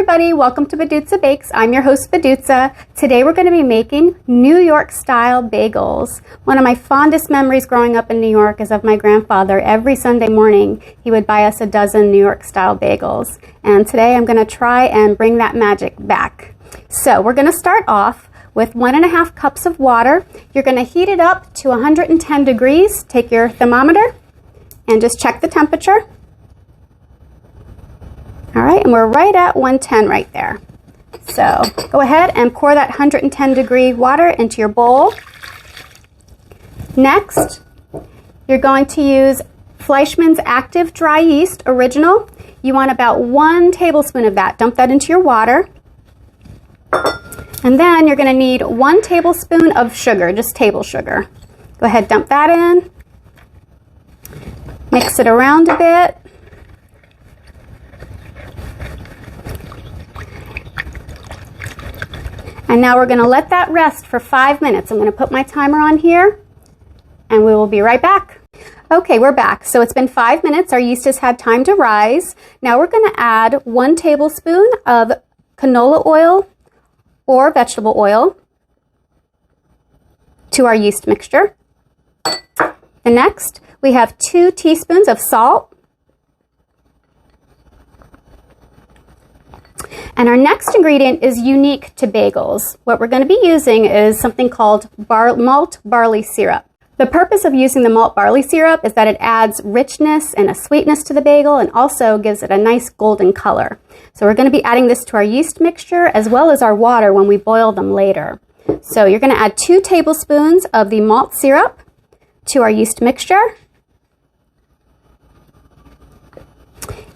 everybody, welcome to Badutza Bakes. I'm your host Badutza. Today we're going to be making New York style bagels. One of my fondest memories growing up in New York is of my grandfather. Every Sunday morning he would buy us a dozen New York style bagels. And today I'm going to try and bring that magic back. So we're going to start off with 1.5 cups of water. You're going to heat it up to 110 degrees. Take your thermometer and just check the temperature. All right, and we're right at 110 right there. So go ahead and pour that 110 degree water into your bowl. Next, you're going to use Fleischmann's Active Dry Yeast Original. You want about 1 tablespoon of that. Dump that into your water. And then you're going to need 1 tablespoon of sugar, just table sugar. Go ahead, dump that in. Mix it around a bit. And now we're going to let that rest for 5 minutes. I'm going to put my timer on here and we will be right back. Okay, we're back. So it's been 5 minutes. Our yeast has had time to rise. Now we're going to add 1 tablespoon of canola oil or vegetable oil to our yeast mixture. The next, we have 2 teaspoons of salt. And our next ingredient is unique to bagels. What we're going to be using is something called malt barley syrup. The purpose of using the malt barley syrup is that it adds richness and a sweetness to the bagel and also gives it a nice golden color. So we're going to be adding this to our yeast mixture as well as our water when we boil them later. So you're going to add 2 tablespoons of the malt syrup to our yeast mixture.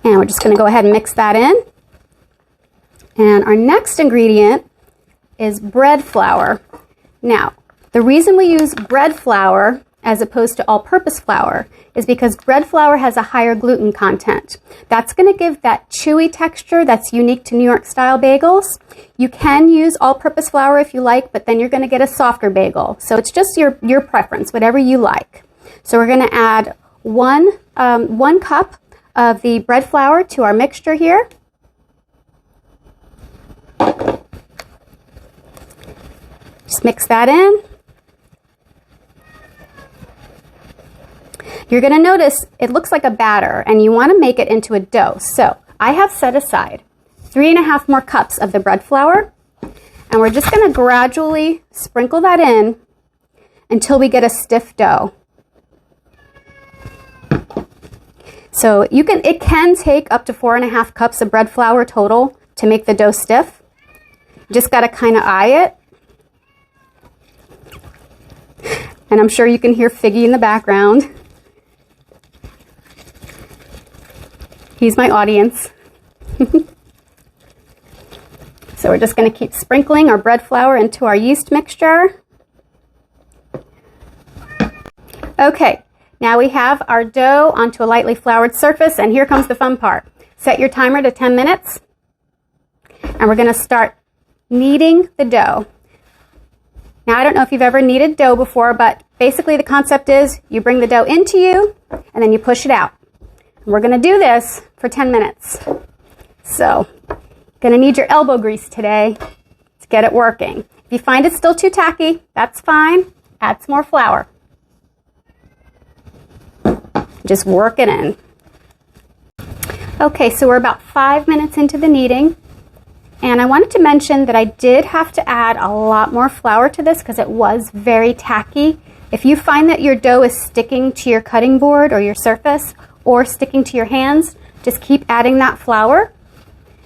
And we're just going to go ahead and mix that in. And our next ingredient is bread flour. Now, the reason we use bread flour as opposed to all-purpose flour is because bread flour has a higher gluten content. That's going to give that chewy texture that's unique to New York style bagels. You can use all-purpose flour if you like, but then you're going to get a softer bagel. So it's just your preference, whatever you like. So we're going to add one cup of the bread flour to our mixture here. Just mix that in. You're going to notice it looks like a batter and you want to make it into a dough. So I have set aside 3.5 more cups of the bread flour and we're just going to gradually sprinkle that in until we get a stiff dough. So it can take up to 4.5 cups of bread flour total to make the dough stiff. You just got to kind of eye it. And I'm sure you can hear Figgy in the background. He's my audience. So we're just going to keep sprinkling our bread flour into our yeast mixture. Okay, now we have our dough onto a lightly floured surface, and here comes the fun part. Set your timer to 10 minutes, and we're going to start kneading the dough. Now, I don't know if you've ever kneaded dough before, but basically the concept is you bring the dough into you and then you push it out. And we're going to do this for 10 minutes. So, going to need your elbow grease today to get it working. If you find it still too tacky, that's fine. Add some more flour. Just work it in. Okay, so we're about 5 minutes into the kneading. And I wanted to mention that I did have to add a lot more flour to this because it was very tacky. If you find that your dough is sticking to your cutting board or your surface or sticking to your hands, just keep adding that flour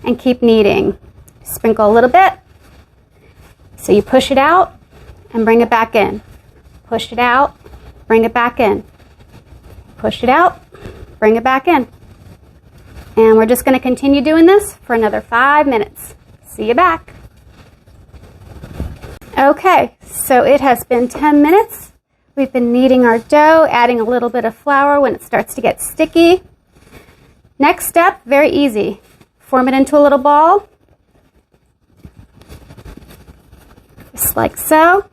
and keep kneading. Sprinkle a little bit. So you push it out and bring it back in. Push it out, bring it back in. Push it out, bring it back in. And we're just going to continue doing this for another 5 minutes. See you back. Okay, so it has been 10 minutes. We've been kneading our dough, adding a little bit of flour when it starts to get sticky. Next step, very easy. Form it into a little ball. Just like so.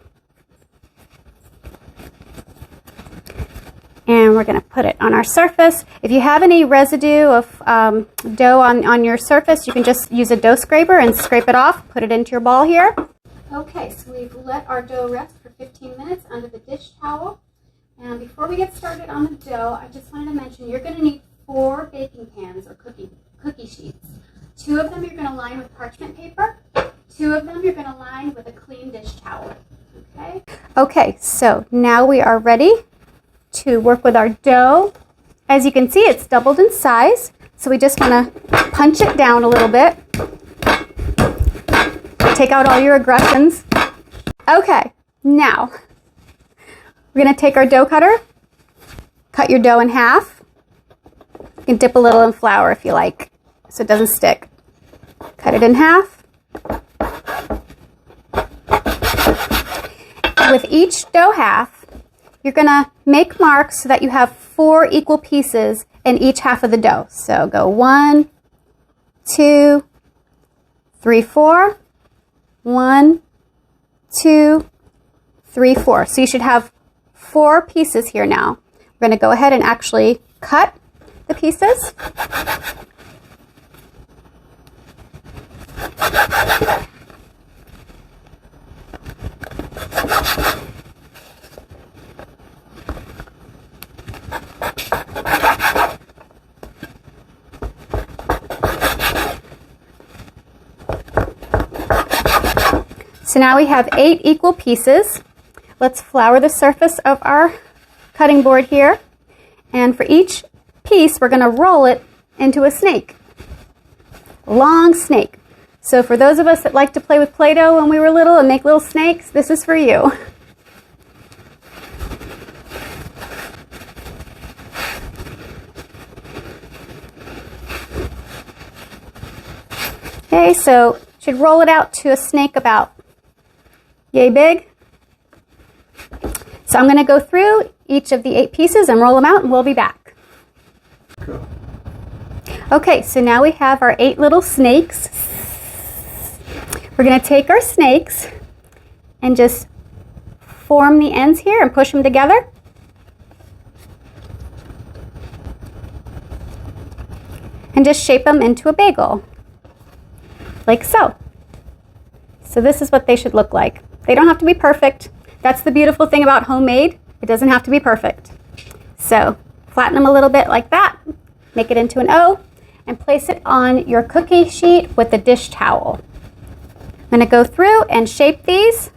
And And we're going to put it on our surface. If you have any residue of dough on your surface, you can just use a dough scraper and scrape it off. Put it into your ball here. Okay, so we've let our dough rest for 15 minutes under the dish towel. And before we get started on the dough, I just wanted to mention you're going to need 4 baking pans or cookie sheets. 2 of them you're going to line with parchment paper. 2 of them you're going to line with a clean dish towel. Okay, so now we are ready to work with our dough. As you can see, it's doubled in size, so we just want to punch it down a little bit. Take out all your aggressions. Okay, now we're going to take our dough cutter, cut your dough in half. You can dip a little in flour if you like, so it doesn't stick. Cut it in half. With each dough half, you're going to make marks so that you have 4 equal pieces in each half of the dough. So go 1, 2, 3, 4. 1, 2, 3, 4. So you should have 4 pieces here now. We're going to go ahead and actually cut the pieces. So now we have 8 equal pieces. Let's flour the surface of our cutting board here. And for each piece, we're going to roll it into a snake. A long snake. So for those of us that like to play with Play-Doh when we were little and make little snakes, this is for you. Okay, so you should roll it out to a snake about yay big. So I'm going to go through each of the 8 pieces and roll them out, and we'll be back. Cool. Okay, so now we have our 8 little snakes. We're going to take our snakes and just form the ends here and push them together. And just shape them into a bagel, like so. So this is what they should look like. They don't have to be perfect. That's the beautiful thing about homemade. It doesn't have to be perfect. So flatten them a little bit like that. Make it into an O and place it on your cookie sheet with a dish towel. I'm going to go through and shape these.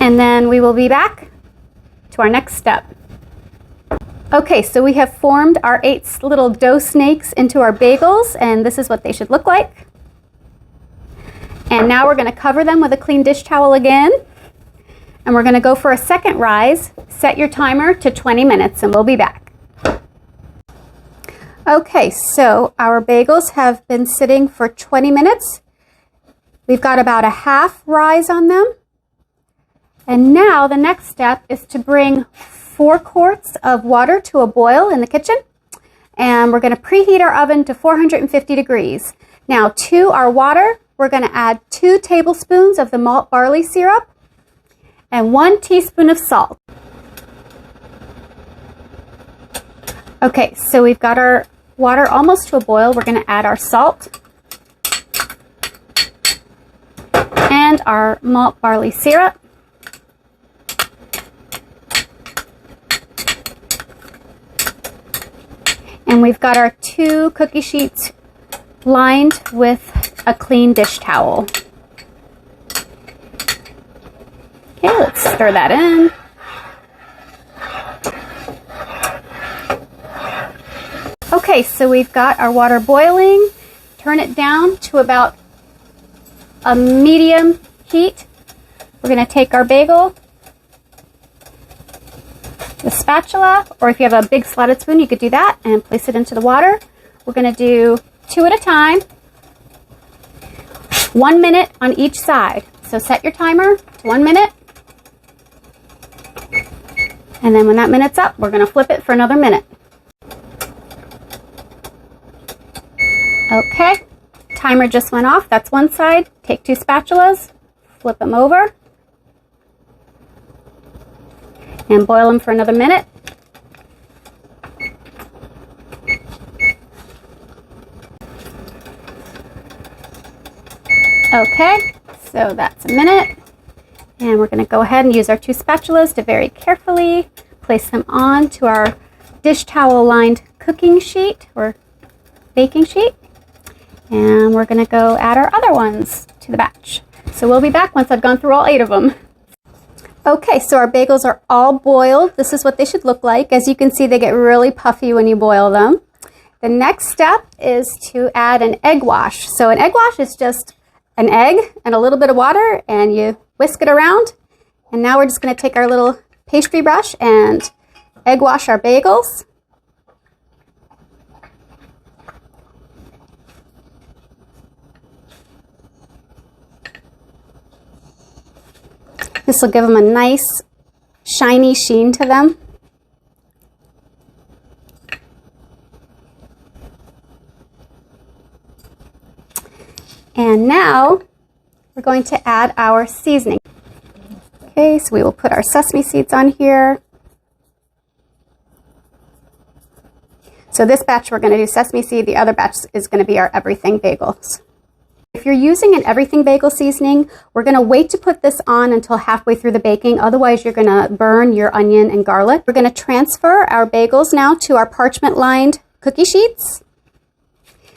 And then we will be back to our next step. Okay, so we have formed our 8 little dough snakes into our bagels, and this is what they should look like. And now we're going to cover them with a clean dish towel again. And we're going to go for a second rise. Set your timer to 20 minutes, and we'll be back. Okay, so our bagels have been sitting for 20 minutes. We've got about a half rise on them. And now the next step is to bring 4 quarts of water to a boil in the kitchen, and we're going to preheat our oven to 450 degrees. Now to our water, we're going to add 2 tablespoons of the malt barley syrup and 1 teaspoon of salt. Okay, so we've got our water almost to a boil. We're going to add our salt and our malt barley syrup. And we've got our 2 cookie sheets lined with a clean dish towel. Okay, let's stir that in. Okay, so we've got our water boiling. Turn it down to about a medium heat. We're going to take our bagel, the spatula, or if you have a big slotted spoon, you could do that, and place it into the water. We're going to do 2 at a time, 1 minute on each side. So set your timer to 1 minute. And then when that minute's up, we're going to flip it for another minute. Okay, timer just went off. That's one side. Take 2 spatulas, flip them over and boil them for another minute. Okay, so that's a minute. And we're going to go ahead and use our 2 spatulas to very carefully place them onto our dish towel lined cooking sheet or baking sheet. And we're going to go add our other ones to the batch. So we'll be back once I've gone through all 8 of them. Okay, so our bagels are all boiled. This is what they should look like. As you can see, they get really puffy when you boil them. The next step is to add an egg wash. So an egg wash is just an egg and a little bit of water, and you whisk it around. And now we're just going to take our little pastry brush and egg wash our bagels. This will give them a nice shiny sheen to them. And now we're going to add our seasoning. Okay, so we will put our sesame seeds on here. So this batch we're going to do sesame seed, the other batch is going to be our everything bagels. If you're using an everything bagel seasoning, we're going to wait to put this on until halfway through the baking. Otherwise, you're going to burn your onion and garlic. We're going to transfer our bagels now to our parchment lined cookie sheets.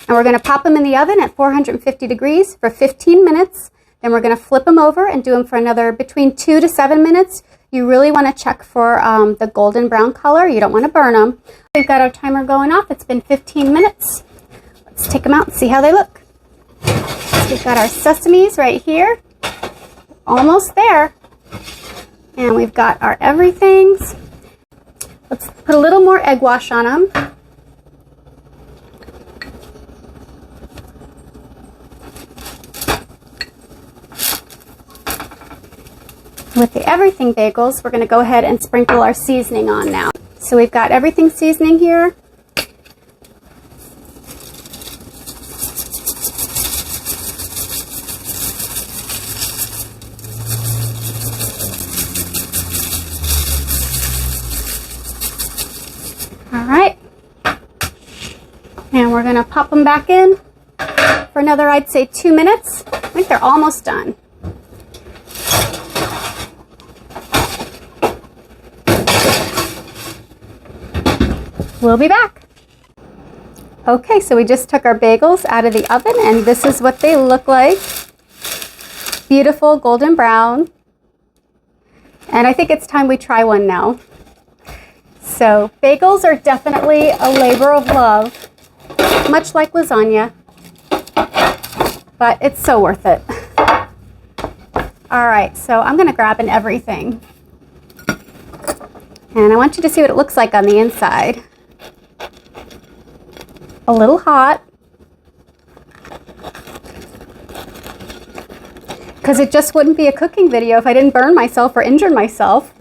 And we're going to pop them in the oven at 450 degrees for 15 minutes. Then we're going to flip them over and do them for another between 2 to 7 minutes. You really want to check for the golden brown color. You don't want to burn them. We've got our timer going off. It's been 15 minutes. Let's take them out and see how they look. We've got our sesames right here, almost there, and we've got our everythings. Let's put a little more egg wash on them. With the everything bagels, we're going to go ahead and sprinkle our seasoning on now. So we've got everything seasoning here. And we're going to pop them back in for another, I'd say, 2 minutes. I think they're almost done. We'll be back. Okay, so we just took our bagels out of the oven, and this is what they look like. Beautiful golden brown. And I think it's time we try one now. So bagels are definitely a labor of love, much like lasagna, but it's so worth it. All right, so I'm going to grab an everything. And I want you to see what it looks like on the inside. A little hot, because it just wouldn't be a cooking video if I didn't burn myself or injure myself.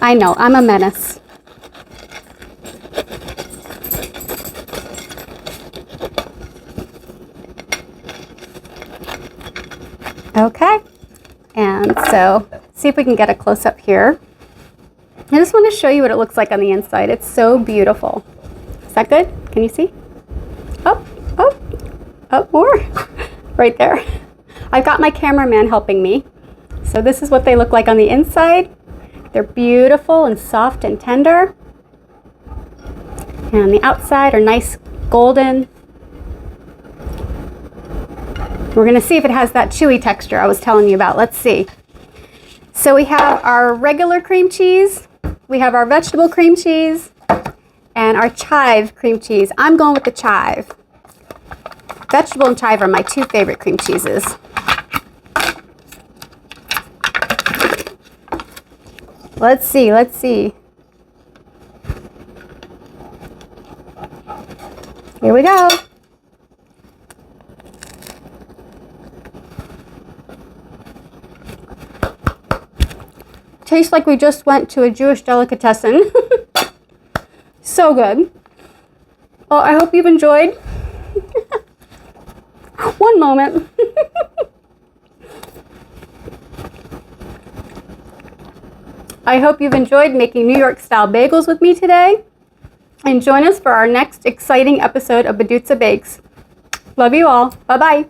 I know, I'm a menace. Okay, and so see if we can get a close-up here. I just want to show you what it looks like on the inside. It's so beautiful. Is that good? Can you see? Oh, oh, oh, more. Right there. I've got my cameraman helping me. So this is what they look like on the inside. They're beautiful and soft and tender. And on the outside are nice golden. We're going to see if it has that chewy texture I was telling you about. Let's see. So we have our regular cream cheese, we have our vegetable cream cheese, and our chive cream cheese. I'm going with the chive. Vegetable and chive are my 2 favorite cream cheeses. Let's see, let's see. Here we go. Tastes like we just went to a Jewish delicatessen. So good. Well, I hope you've enjoyed. One moment. I hope you've enjoyed making New York style bagels with me today. And join us for our next exciting episode of Baduzza Bakes. Love you all. Bye-bye.